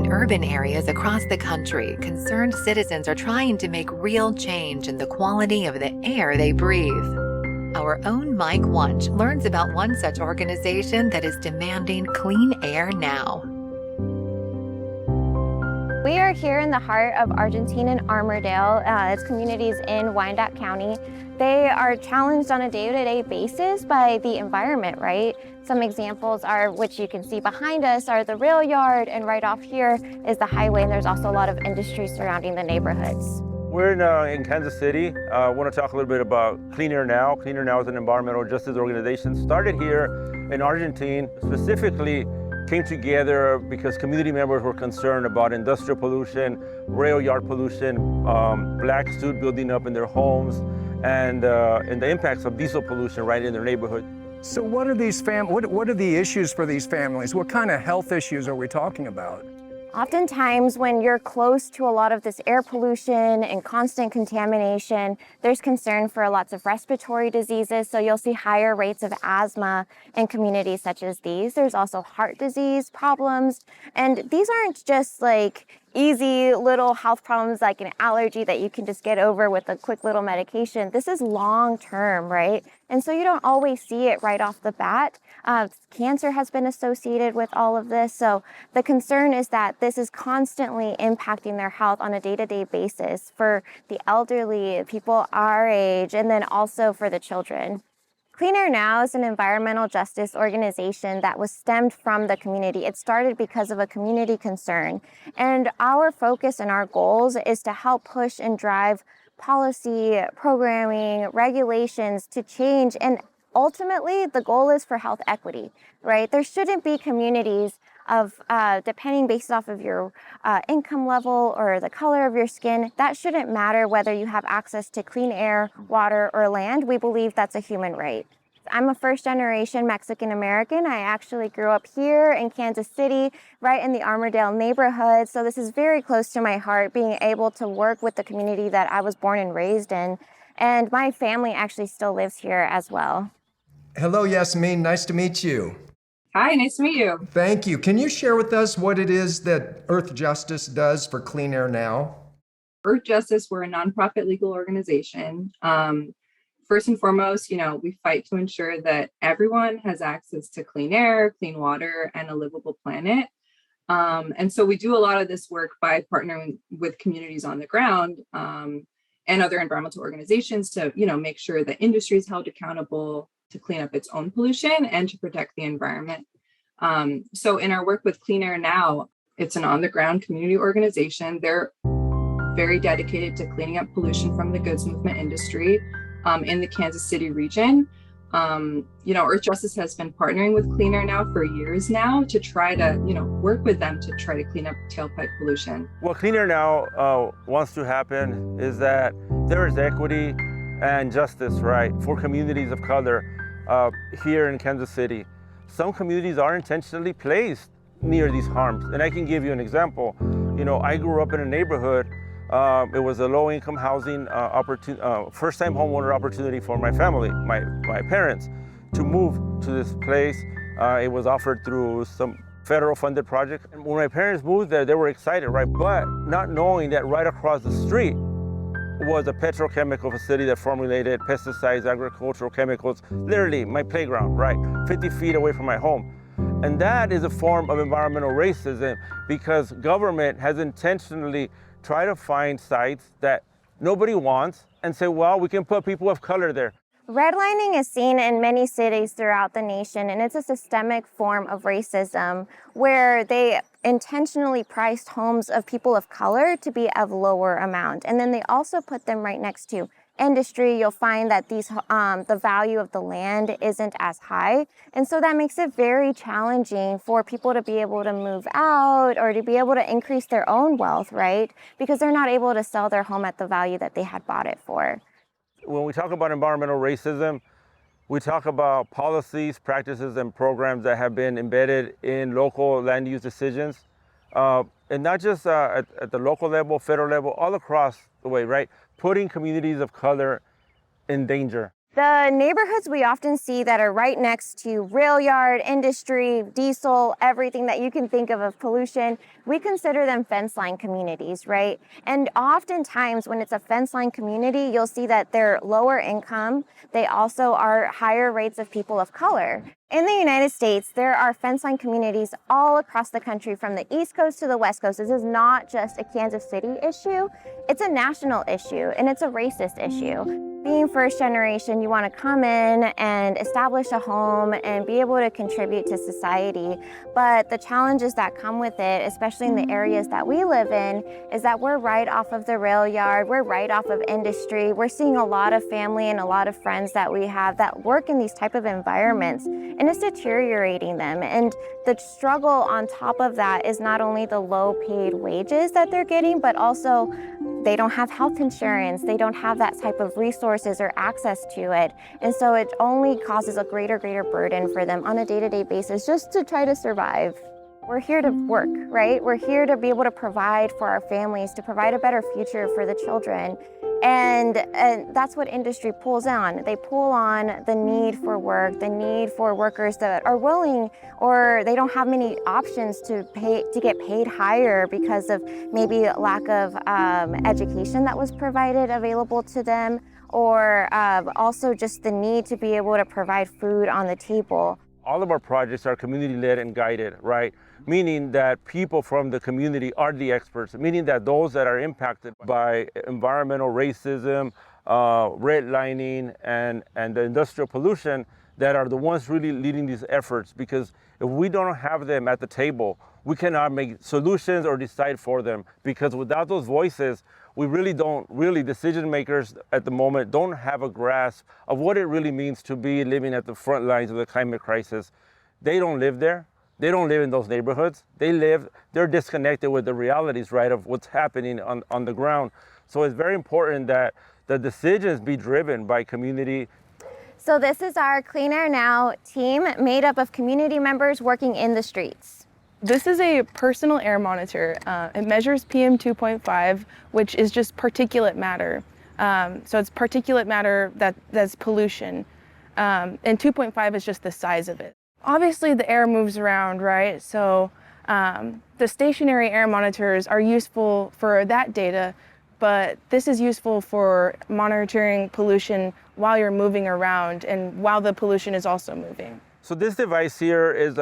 In urban areas across the country, concerned citizens are trying to make real change in the quality of the air they breathe. Our own Mike Wunsch learns about one such organization that is demanding clean air now. We are here in the heart of Argentine and Armourdale. It's communities in Wyandotte County. They are challenged on a day-to-day basis by the environment, right? Some examples are, which you can see behind us, are the rail yard, and right off here is the highway, and there's also a lot of industry surrounding the neighborhoods. We're in Kansas City. I want to talk a little bit about Clean Air Now. Clean Air Now is an environmental justice organization started here in Argentina, specifically came together because community members were concerned about industrial pollution, rail yard pollution, black soot building up in their homes, and the impacts of diesel pollution right in their neighborhood. So what are the issues for these families? What kind of health issues are we talking about? Oftentimes, when you're close to a lot of this air pollution and constant contamination, there's concern for lots of respiratory diseases. So you'll see higher rates of asthma in communities such as these. There's also heart disease problems. And these aren't just like easy little health problems like an allergy that you can just get over with a quick little medication. This is long term, right? And so you don't always see it right off the bat. Cancer has been associated with all of this. So the concern is that this is constantly impacting their health on a day-to-day basis for the elderly, people our age, and then also for the children. Clean Air Now is an environmental justice organization that was stemmed from the community. It started because of a community concern. And our focus and our goals is to help push and drive policy, programming, regulations to change. And ultimately, the goal is for health equity, right? There shouldn't be communities of, depending based off of your income level or the color of your skin, that shouldn't matter whether you have access to clean air, water, or land. We believe that's a human right. I'm a first-generation Mexican-American. I actually grew up here in Kansas City, right in the Armourdale neighborhood. So this is very close to my heart, being able to work with the community that I was born and raised in. And my family actually still lives here as well. Hello, Yasmin. Nice to meet you. Hi, nice to meet you. Thank you. Can you share with us what it is that Earth Justice does for Clean Air Now? Earth Justice, we're a nonprofit legal organization. First and foremost, we fight to ensure that everyone has access to clean air, clean water, and a livable planet. And so we do a lot of this work by partnering with communities on the ground and other environmental organizations to, make sure that industry is held accountable to clean up its own pollution and to protect the environment. So in our work with Clean Air Now, it's an on-the-ground community organization. They're very dedicated to cleaning up pollution from the goods movement industry in the Kansas City region. Earth Justice has been partnering with Clean Air Now for years now to try to, work with them to try to clean up tailpipe pollution. What Clean Air Now wants to happen is that there is equity and justice, right, for communities of color here in Kansas City. Some communities are intentionally placed near these harms. And I can give you an example. I grew up in a neighborhood. It was a low-income housing first-time homeowner opportunity for my family, my parents, to move to this place. It was offered through some federal-funded project. And when my parents moved there, they were excited, right? But not knowing that right across the street was a petrochemical facility that formulated pesticides, agricultural chemicals, literally my playground, right? 50 feet away from my home. And that is a form of environmental racism because government has intentionally tried to find sites that nobody wants and say, well, we can put people of color there. Redlining is seen in many cities throughout the nation, and it's a systemic form of racism where they intentionally priced homes of people of color to be of lower amount. And then they also put them right next to industry. You'll find that the value of the land isn't as high. And so that makes it very challenging for people to be able to move out or to be able to increase their own wealth, right? Because they're not able to sell their home at the value that they had bought it for. When we talk about environmental racism, we talk about policies, practices, and programs that have been embedded in local land use decisions, and not just at the local level, federal level, all across the way, right? Putting communities of color in danger. The neighborhoods we often see that are right next to rail yard, industry, diesel, everything that you can think of pollution, we consider them fence line communities, right? And oftentimes when it's a fence line community, you'll see that they're lower income. They also are higher rates of people of color. In the United States, there are fence line communities all across the country from the East Coast to the West Coast. This is not just a Kansas City issue. It's a national issue and it's a racist issue. Being first generation, you want to come in and establish a home and be able to contribute to society. But the challenges that come with it, especially in the areas that we live in, is that we're right off of the rail yard, we're right off of industry. We're seeing a lot of family and a lot of friends that we have that work in these type of environments, and it's deteriorating them. And the struggle on top of that is not only the low paid wages that they're getting, but also they don't have health insurance, they don't have that type of resources or access to it. And so it only causes a greater burden for them on a day-to-day basis just to try to survive. We're here to work, right? We're here to be able to provide for our families, to provide a better future for the children. And that's what industry pulls on. They pull on the need for work, the need for workers that are willing, or they don't have many options to get paid higher because of maybe lack of education that was provided available to them, or also just the need to be able to provide food on the table. All of our projects are community-led and guided, right? Meaning that people from the community are the experts, meaning that those that are impacted by environmental racism, redlining, and the industrial pollution, that are the ones really leading these efforts. Because if we don't have them at the table, we cannot make solutions or decide for them. Because without those voices, we decision makers at the moment don't have a grasp of what it really means to be living at the front lines of the climate crisis. They don't live there. They don't live in those neighborhoods. They're disconnected with the realities, right, of what's happening on the ground. So it's very important that the decisions be driven by community. So this is our Clean Air Now team made up of community members working in the streets. This is a personal air monitor. It measures PM 2.5, which is just particulate matter. So it's particulate matter that's pollution. And 2.5 is just the size of it. Obviously the air moves around, right? So the stationary air monitors are useful for that data, but this is useful for monitoring pollution while you're moving around and while the pollution is also moving. So this device here is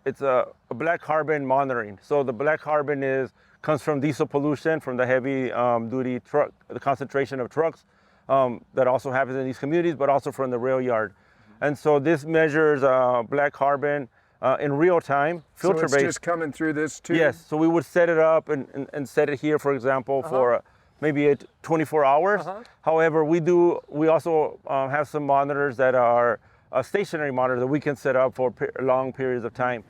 it's a black carbon monitoring. So the black carbon comes from diesel pollution, from the heavy duty truck, the concentration of trucks that also happens in these communities, but also from the rail yard. And so this measures black carbon in real time, filter-based. So it's just coming through this too? Yes, so we would set it up and set it here, for example, for maybe 24 hours. However, we also have some monitors that are a stationary monitor that we can set up for long periods of time.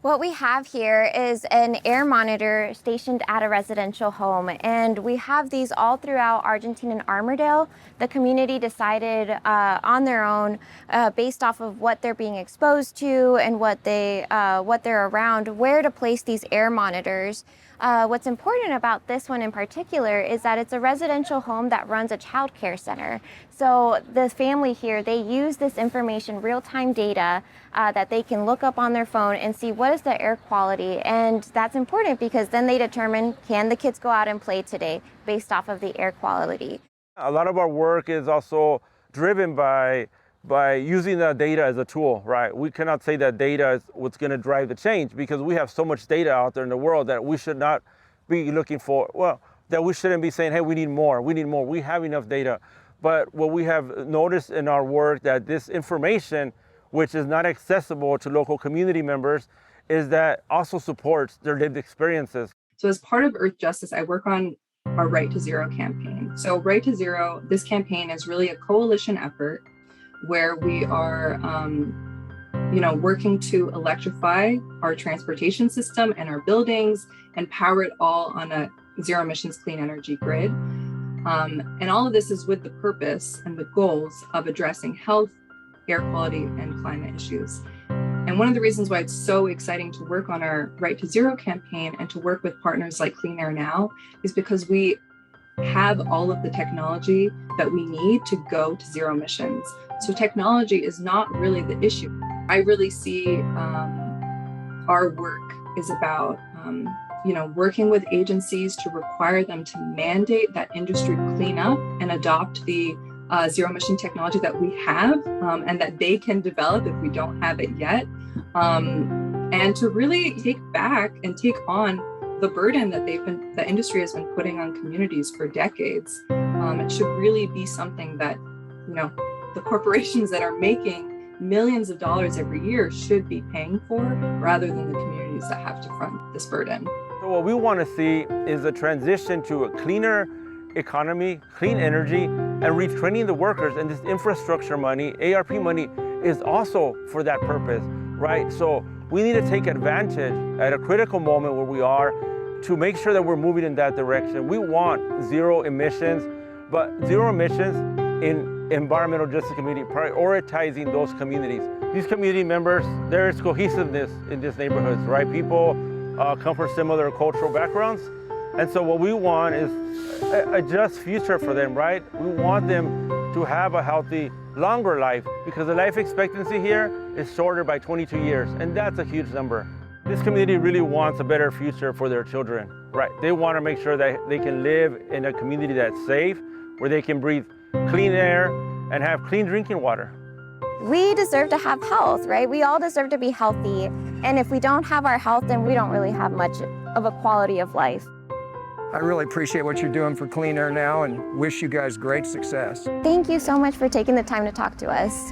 What we have here is an air monitor stationed at a residential home, and we have these all throughout Argentine and Armourdale. The community decided on their own, based off of what they're being exposed to and what they're around, where to place these air monitors. What's important about this one in particular is that it's a residential home that runs a child care center. So the family here, they use this information, real-time data, that they can look up on their phone and see what is the air quality. And that's important because then they determine, can the kids go out and play today based off of the air quality. A lot of our work is also driven by using the data as a tool, right? We cannot say that data is what's going to drive the change, because we have so much data out there in the world that we should not be looking for, that we shouldn't be saying, hey, we need more. We have enough data. But what we have noticed in our work, that this information, which is not accessible to local community members, is that also supports their lived experiences. So as part of Earth Justice, I work on our Right to Zero campaign. So Right to Zero, this campaign is really a coalition effort where we are, working to electrify our transportation system and our buildings and power it all on a zero emissions clean energy grid. And all of this is with the purpose and the goals of addressing health, air quality, and climate issues. And one of the reasons why it's so exciting to work on our Right to Zero campaign and to work with partners like Clean Air Now is because we have all of the technology that we need to go to zero emissions. So technology is not really the issue. I really see our work is about working with agencies to require them to mandate that industry clean up and adopt the zero emission technology that we have and that they can develop if we don't have it yet. And to really take back and take on the burden that the industry has been putting on communities for decades. It should really be something that, the corporations that are making millions of dollars every year should be paying for, rather than the communities that have to front this burden. So what we want to see is a transition to a cleaner economy, clean energy, and retraining the workers. And this infrastructure money, ARP money, is also for that purpose, right? So we need to take advantage at a critical moment where we are to make sure that we're moving in that direction. We want zero emissions, but zero emissions in environmental justice community, prioritizing those communities. These community members, there is cohesiveness in these neighborhoods, right? People come from similar cultural backgrounds. And so what we want is a just future for them, right? We want them to have a healthy, longer life, because the life expectancy here is shorter by 22 years, and that's a huge number. This community really wants a better future for their children, right? They want to make sure that they can live in a community that's safe, where they can breathe clean air and have clean drinking water. We deserve to have health, right? We all deserve to be healthy. And if we don't have our health, then we don't really have much of a quality of life. I really appreciate what you're doing for Clean Air Now and wish you guys great success. Thank you so much for taking the time to talk to us.